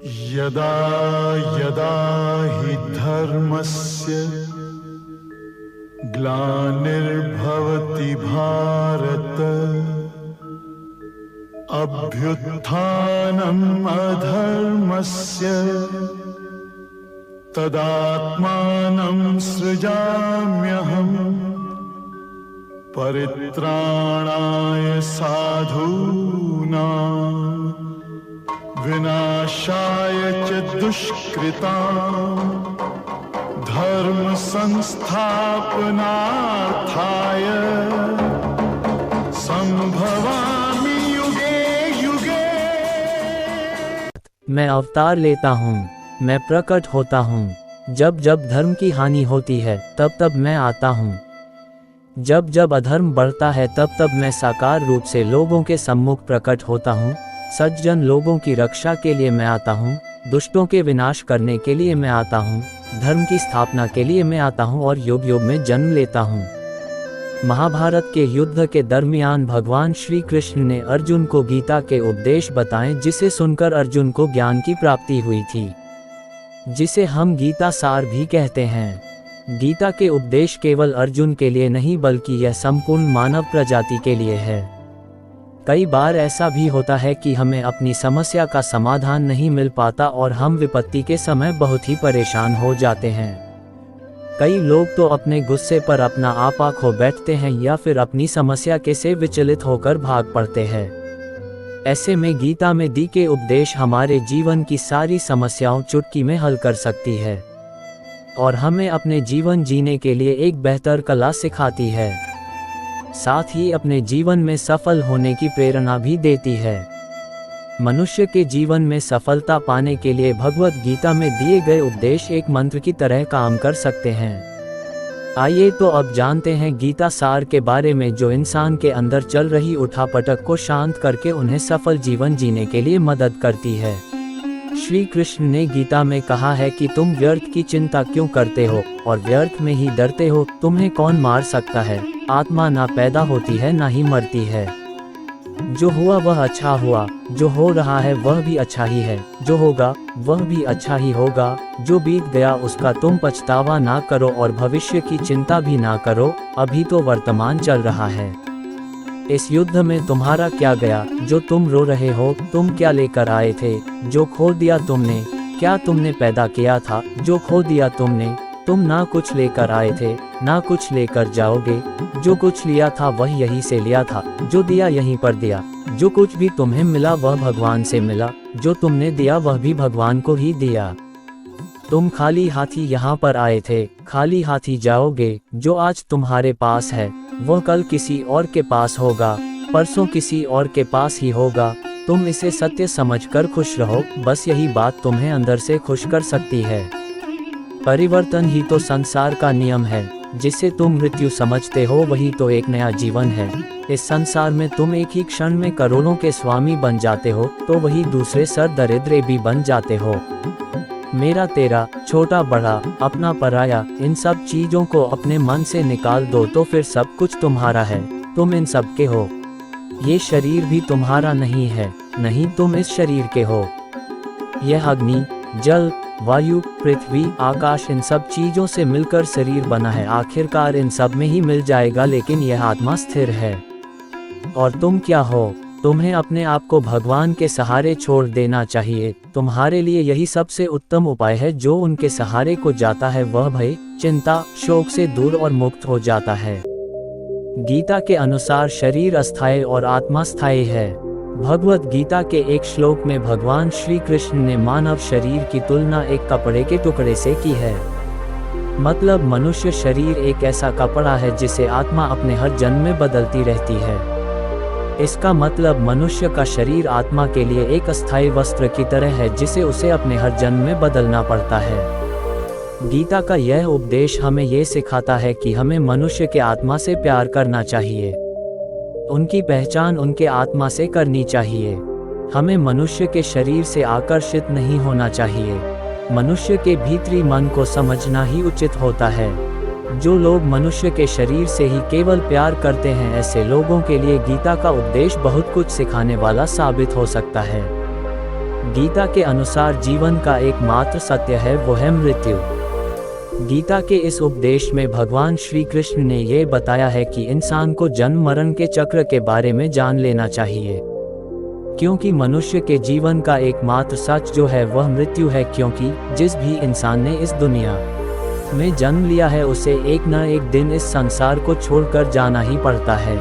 यदा यदा हि धर्मस्य ग्लानिर्भवति भारत अभ्युत्थानम् अधर्मस्य तदात्मानं सृजाम्यहम् परित्राणाय साधूनां विनाशाय च दुष्कृतां धर्म संस्थापनार्थाय संभवामि युगे युगे। मैं अवतार लेता हूँ, मैं प्रकट होता हूँ। जब जब धर्म की हानि होती है तब तब मैं आता हूँ। जब जब अधर्म बढ़ता है तब तब मैं साकार रूप से लोगों के सम्मुख प्रकट होता हूँ। सज्जन लोगों की रक्षा के लिए मैं आता हूँ, दुष्टों के विनाश करने के लिए मैं आता हूँ, धर्म की स्थापना के लिए मैं आता हूँ और युग युग में जन्म लेता हूँ। महाभारत के युद्ध के दरमियान भगवान श्री कृष्ण ने अर्जुन को गीता के उपदेश बताएं, जिसे सुनकर अर्जुन को ज्ञान की प्राप्ति हुई थी, जिसे हम गीता सार भी कहते हैं। गीता के उपदेश केवल अर्जुन के लिए नहीं बल्कि यह संपूर्ण मानव प्रजाति के लिए है। कई बार ऐसा भी होता है कि हमें अपनी समस्या का समाधान नहीं मिल पाता और हम विपत्ति के समय बहुत ही परेशान हो जाते हैं। कई लोग तो अपने गुस्से पर अपना आपा खो बैठते हैं या फिर अपनी समस्या के से विचलित होकर भाग पड़ते हैं। ऐसे में गीता में दी के उपदेश हमारे जीवन की सारी समस्याओं चुटकी में हल कर सकती है और हमें अपने जीवन जीने के लिए एक बेहतर कला सिखाती है, साथ ही अपने जीवन में सफल होने की प्रेरणा भी देती है। मनुष्य के जीवन में सफलता पाने के लिए भगवत गीता में दिए गए उपदेश एक मंत्र की तरह काम कर सकते हैं। आइए तो अब जानते हैं गीता सार के बारे में, जो इंसान के अंदर चल रही उठापटक को शांत करके उन्हें सफल जीवन जीने के लिए मदद करती है। श्री कृष्ण ने गीता में कहा है कि तुम व्यर्थ की चिंता क्यों करते हो और व्यर्थ में ही डरते हो। तुम्हें कौन मार सकता है? आत्मा ना पैदा होती है ना ही मरती है। जो हुआ वह अच्छा हुआ, जो हो रहा है वह भी अच्छा ही है, जो होगा वह भी अच्छा ही होगा। जो बीत गया उसका तुम पछतावा ना करो और भविष्य की चिंता भी ना करो, अभी तो वर्तमान चल रहा है। इस युद्ध में तुम्हारा क्या गया जो तुम रो रहे हो? तुम क्या लेकर आए थे जो खो दिया तुमने? क्या तुमने पैदा किया था जो खो दिया तुमने? तुम ना कुछ लेकर आए थे ना कुछ लेकर जाओगे। जो कुछ लिया था वह यहीं से लिया था, जो दिया यहीं पर दिया। जो कुछ भी तुम्हें मिला वह भगवान से मिला, जो तुमने दिया वह भी भगवान को ही दिया। तुम खाली हाथी यहाँ पर आए थे, खाली हाथी जाओगे। जो आज तुम्हारे पास है वह कल किसी और के पास होगा, परसों किसी और के पास ही होगा। तुम इसे सत्य समझकर खुश रहो, बस यही बात तुम्हें अंदर से खुश कर सकती है। परिवर्तन ही तो संसार का नियम है। जिसे तुम मृत्यु समझते हो वही तो एक नया जीवन है। इस संसार में तुम एक ही क्षण में करोड़ों के स्वामी बन जाते हो तो वही दूसरे सर दरिद्रे भी बन जाते हो। मेरा तेरा, छोटा बड़ा, अपना पराया, इन सब चीजों को अपने मन से निकाल दो तो फिर सब कुछ तुम्हारा है। तुम इन सब के हो। ये शरीर भी तुम्हारा नहीं है, नहीं तुम इस शरीर के हो। यह अग्नि, जल, वायु, पृथ्वी, आकाश, इन सब चीजों से मिलकर शरीर बना है। आखिरकार इन सब में ही मिल जाएगा, लेकिन यह आत्मा स्थिर है। और तुम क्या हो? तुम्हें अपने आप को भगवान के सहारे छोड़ देना चाहिए। तुम्हारे लिए यही सबसे उत्तम उपाय है। जो उनके सहारे को जाता है वह भय, चिंता, शोक से दूर और मुक्त हो जाता है। गीता के अनुसार शरीर अस्थायी और आत्मा स्थायी है। भगवत गीता के एक श्लोक में भगवान श्री कृष्ण ने मानव शरीर की तुलना एक कपड़े के टुकड़े से की है। मतलब मनुष्य शरीर एक ऐसा कपड़ा है जिसे आत्मा अपने हर जन्म में बदलती रहती है। इसका मतलब मनुष्य का शरीर आत्मा के लिए एक अस्थायी वस्त्र की तरह है जिसे उसे अपने हर जन्म में बदलना पड़ता है। गीता का यह उपदेश हमें ये सिखाता है कि हमें मनुष्य के आत्मा से प्यार करना चाहिए। उनकी पहचान उनके आत्मा से करनी चाहिए। हमें मनुष्य के शरीर से आकर्षित नहीं होना चाहिए। मनुष्य के भीतरी मन को समझना ही उचित होता है। जो लोग मनुष्य के शरीर से ही केवल प्यार करते हैं, ऐसे लोगों के लिए गीता का उपदेश बहुत कुछ सिखाने वाला साबित हो सकता है। गीता के अनुसार जीवन का एकमात्र सत्य है वो है मृत्यु। गीता के इस उपदेश में भगवान श्री कृष्ण ने ये बताया है कि इंसान को जन्म मरण के चक्र के बारे में जान लेना चाहिए, क्योंकि मनुष्य के जीवन का एकमात्र सच जो है वह मृत्यु है। क्योंकि जिस भी इंसान ने इस दुनिया में जन्म लिया है उसे एक न एक दिन इस संसार को छोड़कर जाना ही पड़ता है,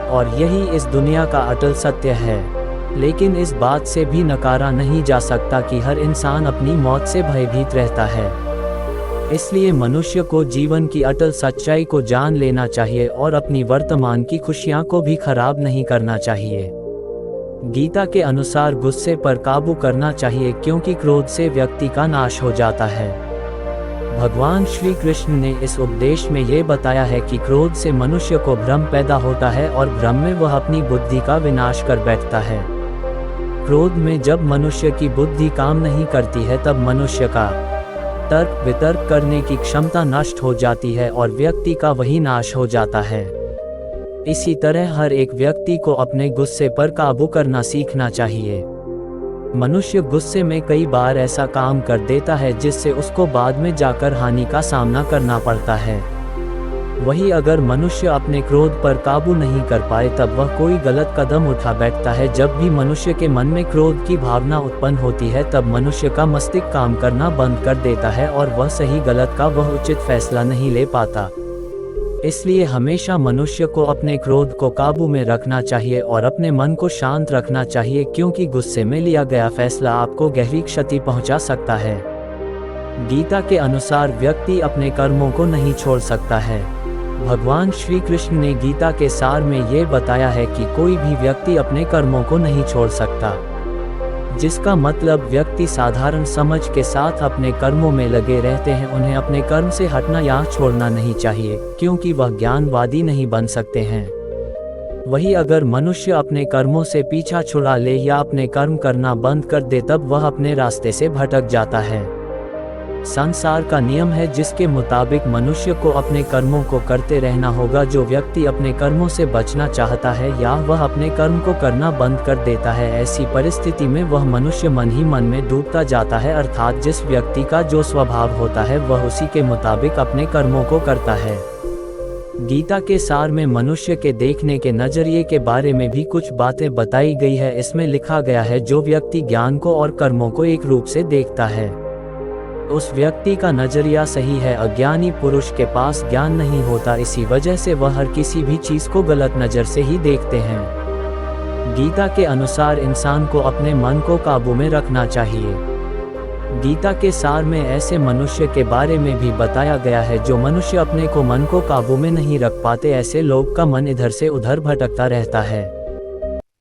और यही इस दुनिया का अटल सत्य है। लेकिन इस बात से भी नकारा नहीं जा सकता कि हर इंसान अपनी मौत से भयभीत रहता है। इसलिए मनुष्य को जीवन की अटल सच्चाई को जान लेना चाहिए और अपनी वर्तमान की खुशियां को भी खराब नहीं करना चाहिए। गीता के अनुसार गुस्से पर काबू करना चाहिए, क्योंकि क्रोध से व्यक्ति का नाश हो जाता है। भगवान श्री कृष्ण ने इस उपदेश में ये बताया है कि क्रोध से मनुष्य को भ्रम पैदा होता है और भ्रम में वह अपनी बुद्धि का विनाश कर बैठता है। क्रोध में जब मनुष्य की बुद्धि काम नहीं करती है तब मनुष्य का तर्क वितर्क करने की क्षमता नष्ट हो जाती है और व्यक्ति का वही नाश हो जाता है। इसी तरह हर एक व्यक्ति को अपने गुस्से पर काबू करना सीखना चाहिए। मनुष्य गुस्से में कई बार ऐसा काम कर देता है जिससे उसको बाद में जाकर हानि का सामना करना पड़ता है। वही अगर मनुष्य अपने क्रोध पर काबू नहीं कर पाए तब वह कोई गलत कदम उठा बैठता है। जब भी मनुष्य के मन में क्रोध की भावना उत्पन्न होती है तब मनुष्य का मस्तिष्क काम करना बंद कर देता है और वह सही गलत का वह उचित फैसला नहीं ले पाता। इसलिए हमेशा मनुष्य को अपने क्रोध को काबू में रखना चाहिए और अपने मन को शांत रखना चाहिए, क्योंकि गुस्से में लिया गया फैसला आपको गहरी क्षति पहुंचा सकता है। गीता के अनुसार व्यक्ति अपने कर्मों को नहीं छोड़ सकता है। भगवान श्री कृष्ण ने गीता के सार में ये बताया है कि कोई भी व्यक्ति अपने कर्मों को नहीं छोड़ सकता, जिसका मतलब व्यक्ति साधारण समझ के साथ अपने कर्मों में लगे रहते हैं। उन्हें अपने कर्म से हटना या छोड़ना नहीं चाहिए, क्योंकि वह ज्ञानवादी नहीं बन सकते हैं। वही अगर मनुष्य अपने कर्मों से पीछा छुड़ा ले या अपने कर्म करना बंद कर दे तब वह अपने रास्ते से भटक जाता है। संसार का नियम है जिसके मुताबिक मनुष्य को अपने कर्मों को करते रहना होगा। जो व्यक्ति अपने कर्मों से बचना चाहता है या वह अपने कर्म को करना बंद कर देता है, ऐसी परिस्थिति में वह मनुष्य मन ही मन में डूबता जाता है। अर्थात जिस व्यक्ति का जो स्वभाव होता है वह उसी के मुताबिक अपने कर्मों को करता है। गीता के सार में मनुष्य के देखने के नजरिए के बारे में भी कुछ बातें बताई गई है। इसमें लिखा गया है, जो व्यक्ति ज्ञान को और कर्मों को एक रूप से देखता है उस व्यक्ति का नजरिया सही है। अज्ञानी पुरुष के पास ज्ञान नहीं होता, इसी वजह से वह हर किसी भी चीज को गलत नजर से ही देखते हैं। गीता के अनुसार इंसान को अपने मन को काबू में रखना चाहिए। गीता के सार में ऐसे मनुष्य के बारे में भी बताया गया है जो मनुष्य अपने को मन को काबू में नहीं रख पाते। ऐसे लोग का मन इधर से उधर भटकता रहता है।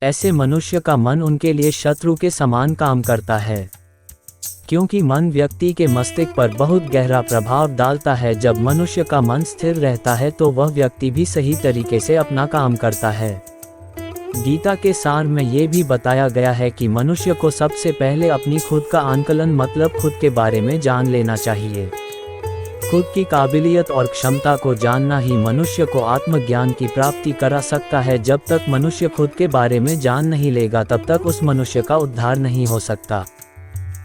ऐसे मनुष्य का मन उनके लिए शत्रु के समान काम करता है, क्योंकि मन व्यक्ति के मस्तिष्क पर बहुत गहरा प्रभाव डालता है। जब मनुष्य का मन स्थिर रहता है तो वह व्यक्ति भी सही तरीके से अपना काम करता है। गीता के सार में ये भी बताया गया है कि मनुष्य को सबसे पहले अपनी खुद का आंकलन मतलब खुद के बारे में जान लेना चाहिए। खुद की काबिलियत और क्षमता को जानना ही मनुष्य को आत्मज्ञान की प्राप्ति करा सकता है। जब तक मनुष्य खुद के बारे में जान नहीं लेगा तब तक उस मनुष्य का उद्धार नहीं हो सकता।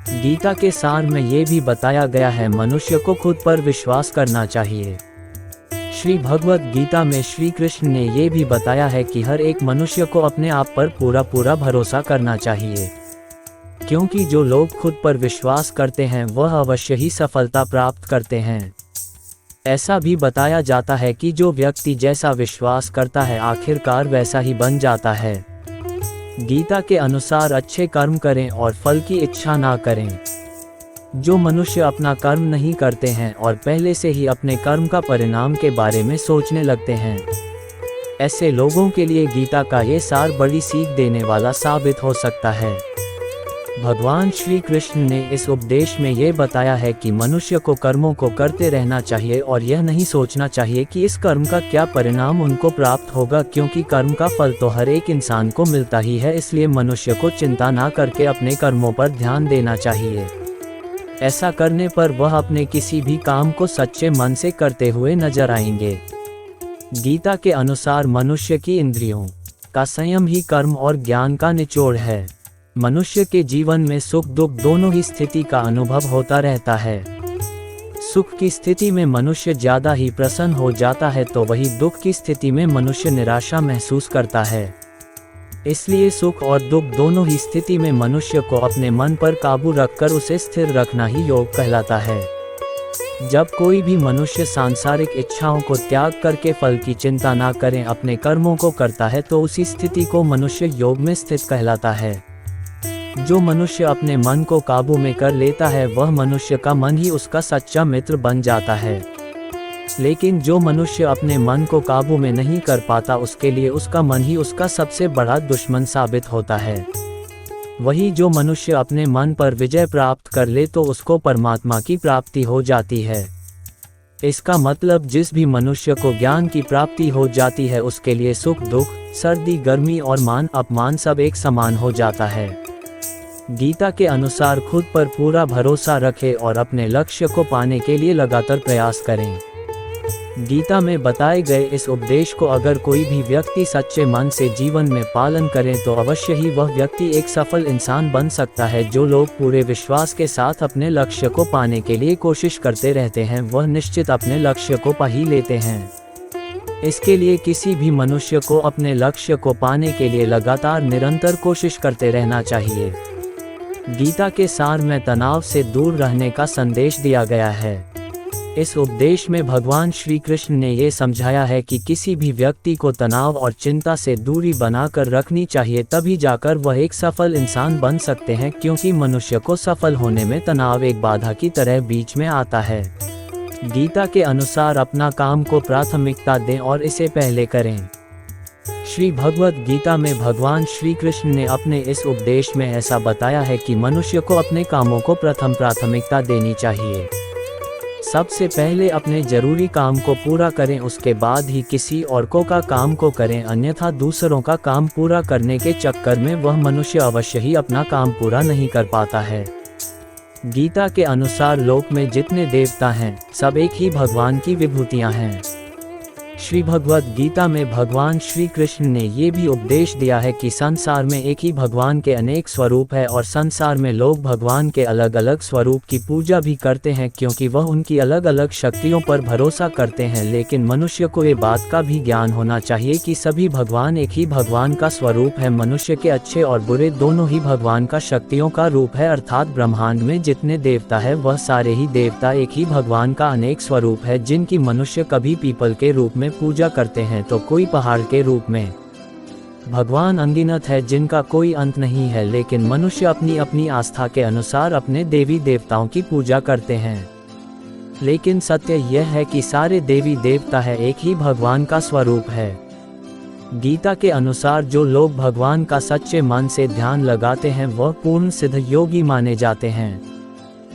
गीता के सार में ये भी बताया गया है, मनुष्य को खुद पर विश्वास करना चाहिए। श्री भगवत गीता में श्री कृष्ण ने ये भी बताया है कि हर एक मनुष्य को अपने आप पर पूरा भरोसा करना चाहिए, क्योंकि जो लोग खुद पर विश्वास करते हैं वह अवश्य ही सफलता प्राप्त करते हैं। ऐसा भी बताया जाता है कि जो व्यक्ति जैसा विश्वास करता है आखिरकार वैसा ही बन जाता है। गीता के अनुसार अच्छे कर्म करें और फल की इच्छा ना करें। जो मनुष्य अपना कर्म नहीं करते हैं और पहले से ही अपने कर्म का परिणाम के बारे में सोचने लगते हैं, ऐसे लोगों के लिए गीता का ये सार बड़ी सीख देने वाला साबित हो सकता है। भगवान श्री कृष्ण ने इस उपदेश में ये बताया है कि मनुष्य को कर्मों को करते रहना चाहिए और यह नहीं सोचना चाहिए कि इस कर्म का क्या परिणाम उनको प्राप्त होगा, क्योंकि कर्म का फल तो हर एक इंसान को मिलता ही है। इसलिए मनुष्य को चिंता ना करके अपने कर्मों पर ध्यान देना चाहिए। ऐसा करने पर वह अपने किसी भी काम को सच्चे मन से करते हुए नजर आएंगे। गीता के अनुसार मनुष्य की इंद्रियों का संयम ही कर्म और ज्ञान का निचोड़ है। मनुष्य के जीवन में सुख दुख दोनों ही स्थिति का अनुभव होता रहता है। सुख की स्थिति में मनुष्य ज्यादा ही प्रसन्न हो जाता है तो वही दुख की स्थिति में मनुष्य निराशा महसूस करता है। इसलिए सुख और दुख दोनों ही स्थिति में मनुष्य को अपने मन पर काबू रखकर उसे स्थिर रखना ही योग कहलाता है। जब कोई भी मनुष्य सांसारिक इच्छाओं को त्याग करके फल की चिंता ना करें अपने कर्मों को करता है तो उसी स्थिति को मनुष्य योग में स्थित कहलाता है। जो मनुष्य अपने मन को काबू में कर लेता है वह मनुष्य का मन ही उसका सच्चा मित्र बन जाता है। लेकिन जो मनुष्य अपने मन को काबू में नहीं कर पाता उसके लिए उसका मन ही उसका सबसे बड़ा दुश्मन साबित होता है। वही जो मनुष्य अपने मन पर विजय प्राप्त कर ले तो उसको परमात्मा की प्राप्ति हो जाती है। इसका मतलब जिस भी मनुष्य को ज्ञान की प्राप्ति हो जाती है उसके लिए सुख दुख, सर्दी गर्मी और मान अपमान सब एक समान हो जाता है। गीता के अनुसार खुद पर पूरा भरोसा रखें और अपने लक्ष्य को पाने के लिए लगातार प्रयास करें। गीता में बताए गए इस उपदेश को अगर कोई भी व्यक्ति सच्चे मन से जीवन में पालन करे तो अवश्य ही वह व्यक्ति एक सफल इंसान बन सकता है। जो लोग पूरे विश्वास के साथ अपने लक्ष्य को पाने के लिए कोशिश करते रहते हैं वह निश्चित अपने लक्ष्य को पा ही लेते हैं। इसके लिए किसी भी मनुष्य को अपने लक्ष्य को पाने के लिए लगातार निरंतर कोशिश करते रहना चाहिए। गीता के सार में तनाव से दूर रहने का संदेश दिया गया है। इस उपदेश में भगवान श्री कृष्ण ने ये समझाया है कि किसी भी व्यक्ति को तनाव और चिंता से दूरी बनाकर रखनी चाहिए, तभी जाकर वह एक सफल इंसान बन सकते हैं, क्योंकि मनुष्य को सफल होने में तनाव एक बाधा की तरह बीच में आता है। गीता के अनुसार अपना काम को प्राथमिकता दें और इसे पहले करें। श्री भगवद गीता में भगवान श्री कृष्ण ने अपने इस उपदेश में ऐसा बताया है कि मनुष्य को अपने कामों को प्रथम प्राथमिकता देनी चाहिए। सबसे पहले अपने जरूरी काम को पूरा करें, उसके बाद ही किसी और का काम को करें, अन्यथा दूसरों का काम पूरा करने के चक्कर में वह मनुष्य अवश्य ही अपना काम पूरा नहीं कर पाता है। गीता के अनुसार लोक में जितने देवता हैं सब एक ही भगवान की विभूतियां हैं। श्री भगवद गीता में भगवान श्री कृष्ण ने ये भी उपदेश दिया है कि संसार में एक ही भगवान के अनेक स्वरूप है और संसार में लोग भगवान के अलग अलग स्वरूप की पूजा भी करते हैं, क्योंकि वह उनकी अलग अलग शक्तियों पर भरोसा करते हैं। लेकिन मनुष्य को ये बात का भी ज्ञान होना चाहिए कि सभी भगवान एक ही भगवान का स्वरूप है। मनुष्य के अच्छे और बुरे दोनों ही भगवान का शक्तियों का रूप है, अर्थात ब्रह्मांड में जितने देवता है वह सारे ही देवता एक ही भगवान का अनेक स्वरूप है, जिनकी मनुष्य कभी पीपल के रूप में पूजा करते हैं तो कोई पहाड़ के रूप में। भगवान अनगिनत है जिनका कोई अंत नहीं है, लेकिन मनुष्य अपनी अपनी आस्था के अनुसार अपने देवी देवताओं की पूजा करते हैं। लेकिन सत्य यह है कि सारे देवी देवता है एक ही भगवान का स्वरूप है। गीता के अनुसार जो लोग भगवान का सच्चे मन से ध्यान लगाते हैं वह पूर्ण सिद्ध योगी माने जाते हैं।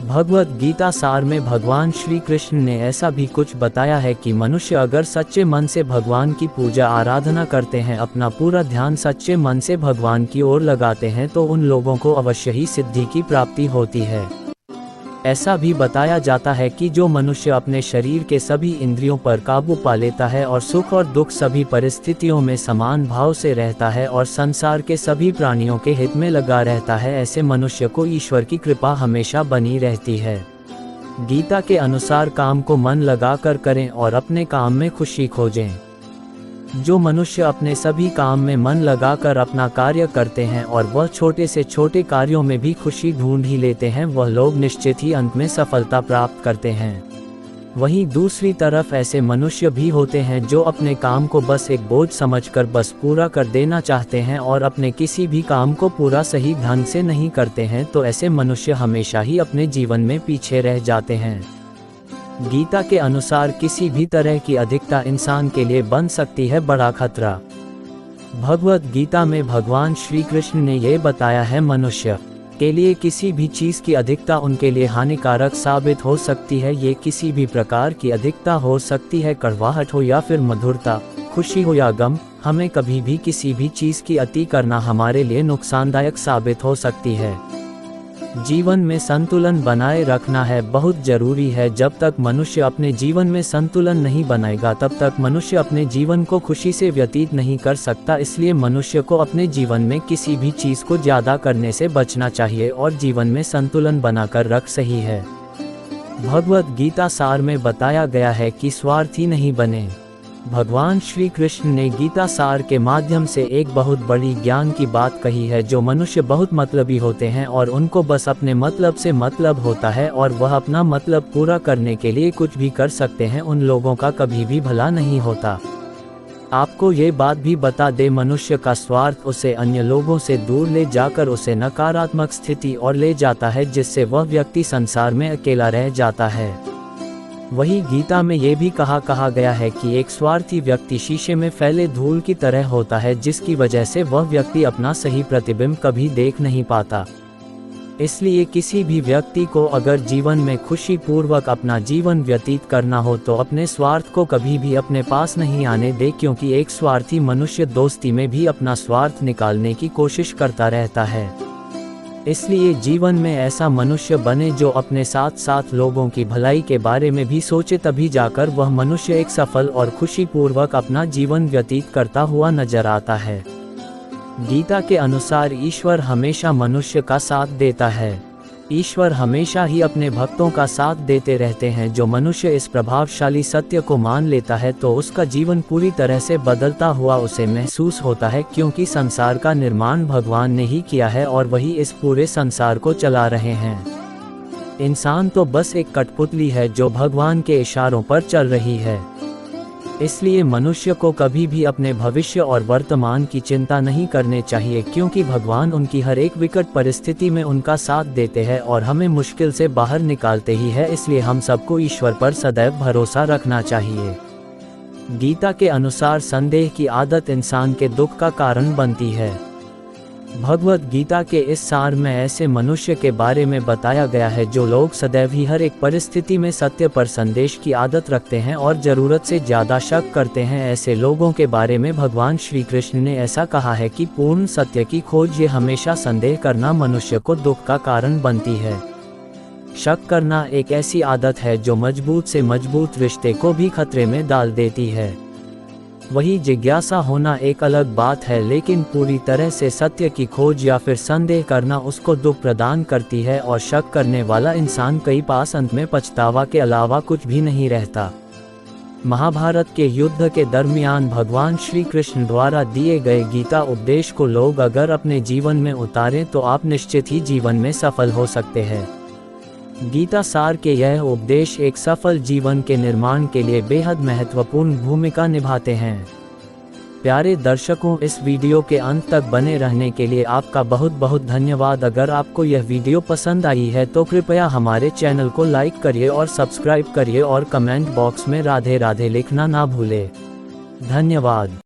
भगवद गीता सार में भगवान श्री कृष्ण ने ऐसा भी कुछ बताया है कि मनुष्य अगर सच्चे मन से भगवान की पूजा आराधना करते हैं, अपना पूरा ध्यान सच्चे मन से भगवान की ओर लगाते हैं तो उन लोगों को अवश्य ही सिद्धि की प्राप्ति होती है। ऐसा भी बताया जाता है कि जो मनुष्य अपने शरीर के सभी इंद्रियों पर काबू पा लेता है और सुख और दुख सभी परिस्थितियों में समान भाव से रहता है और संसार के सभी प्राणियों के हित में लगा रहता है, ऐसे मनुष्य को ईश्वर की कृपा हमेशा बनी रहती है। गीता के अनुसार काम को मन लगाकर करें और अपने काम में खुशी खोजें। जो मनुष्य अपने सभी काम में मन लगाकर अपना कार्य करते हैं और वह छोटे से छोटे कार्यों में भी खुशी ढूंढ ही लेते हैं, वह लोग निश्चित ही अंत में सफलता प्राप्त करते हैं। वहीं दूसरी तरफ ऐसे मनुष्य भी होते हैं जो अपने काम को बस एक बोझ समझकर बस पूरा कर देना चाहते हैं और अपने किसी भी काम को पूरा सही ढंग से नहीं करते हैं, तो ऐसे मनुष्य हमेशा ही अपने जीवन में पीछे रह जाते हैं। गीता के अनुसार किसी भी तरह की अधिकता इंसान के लिए बन सकती है बड़ा खतरा। भगवद गीता में भगवान श्री कृष्ण ने यह बताया है, मनुष्य के लिए किसी भी चीज़ की अधिकता उनके लिए हानिकारक साबित हो सकती है। ये किसी भी प्रकार की अधिकता हो सकती है, कड़वाहट हो या फिर मधुरता, खुशी हो या गम। हमें कभी भी किसी भी चीज़ की अति करना हमारे लिए नुकसानदायक साबित हो सकती है। जीवन में संतुलन बनाए रखना है बहुत जरूरी है। जब तक मनुष्य अपने जीवन में संतुलन नहीं बनाएगा तब तक मनुष्य अपने जीवन को खुशी से व्यतीत नहीं कर सकता। इसलिए मनुष्य को अपने जीवन में किसी भी चीज़ को ज़्यादा करने से बचना चाहिए और जीवन में संतुलन बनाकर रख सही है। भगवद गीता सार में बताया गया है कि स्वार्थी नहीं बने। भगवान श्री कृष्ण ने गीता सार के माध्यम से एक बहुत बड़ी ज्ञान की बात कही है। जो मनुष्य बहुत मतलबी होते हैं और उनको बस अपने मतलब से मतलब होता है और वह अपना मतलब पूरा करने के लिए कुछ भी कर सकते हैं, उन लोगों का कभी भी भला नहीं होता। आपको ये बात भी बता दे, मनुष्य का स्वार्थ उसे अन्य लोगों से दूर ले जाकर उसे नकारात्मक स्थिति और ले जाता है, जिससे वह व्यक्ति संसार में अकेला रह जाता है। वही गीता में ये भी कहा गया है कि एक स्वार्थी व्यक्ति शीशे में फैले धूल की तरह होता है, जिसकी वजह से वह व्यक्ति अपना सही प्रतिबिंब कभी देख नहीं पाता। इसलिए किसी भी व्यक्ति को अगर जीवन में खुशी पूर्वक अपना जीवन व्यतीत करना हो तो अपने स्वार्थ को कभी भी अपने पास नहीं आने दे, क्योंकि एक स्वार्थी मनुष्य दोस्ती में भी अपना स्वार्थ निकालने की कोशिश करता रहता है। इसलिए जीवन में ऐसा मनुष्य बने जो अपने साथ साथ लोगों की भलाई के बारे में भी सोचे, तभी जाकर वह मनुष्य एक सफल और खुशीपूर्वक अपना जीवन व्यतीत करता हुआ नजर आता है। गीता के अनुसार ईश्वर हमेशा मनुष्य का साथ देता है। ईश्वर हमेशा ही अपने भक्तों का साथ देते रहते हैं। जो मनुष्य इस प्रभावशाली सत्य को मान लेता है तो उसका जीवन पूरी तरह से बदलता हुआ उसे महसूस होता है, क्योंकि संसार का निर्माण भगवान ने ही किया है और वही इस पूरे संसार को चला रहे हैं। इंसान तो बस एक कठपुतली है जो भगवान के इशारों पर चल रही है। इसलिए मनुष्य को कभी भी अपने भविष्य और वर्तमान की चिंता नहीं करनी चाहिए, क्योंकि भगवान उनकी हर एक विकट परिस्थिति में उनका साथ देते हैं और हमें मुश्किल से बाहर निकालते ही है। इसलिए हम सबको ईश्वर पर सदैव भरोसा रखना चाहिए। गीता के अनुसार संदेह की आदत इंसान के दुख का कारण बनती है। भगवद गीता के इस सार में ऐसे मनुष्य के बारे में बताया गया है जो लोग सदैव ही हर एक परिस्थिति में सत्य पर संदेश की आदत रखते हैं और ज़रूरत से ज़्यादा शक करते हैं। ऐसे लोगों के बारे में भगवान श्री कृष्ण ने ऐसा कहा है कि पूर्ण सत्य की खोज ये हमेशा संदेह करना मनुष्य को दुख का कारण बनती है। शक करना एक ऐसी आदत है जो मजबूत से मजबूत रिश्ते को भी खतरे में डाल देती है। वही जिज्ञासा होना एक अलग बात है, लेकिन पूरी तरह से सत्य की खोज या फिर संदेह करना उसको दुख प्रदान करती है और शक करने वाला इंसान कई पास अंत में पछतावा के अलावा कुछ भी नहीं रहता। महाभारत के युद्ध के दरमियान भगवान श्री कृष्ण द्वारा दिए गए गीता उपदेश को लोग अगर अपने जीवन में उतारें तो आप निश्चित ही जीवन में सफल हो सकते हैं। गीता सार के यह उपदेश एक सफल जीवन के निर्माण के लिए बेहद महत्वपूर्ण भूमिका निभाते हैं। प्यारे दर्शकों, इस वीडियो के अंत तक बने रहने के लिए आपका बहुत बहुत धन्यवाद। अगर आपको यह वीडियो पसंद आई है तो कृपया हमारे चैनल को लाइक करिए और सब्सक्राइब करिए और कमेंट बॉक्स में राधे राधे लिखना ना भूलें। धन्यवाद।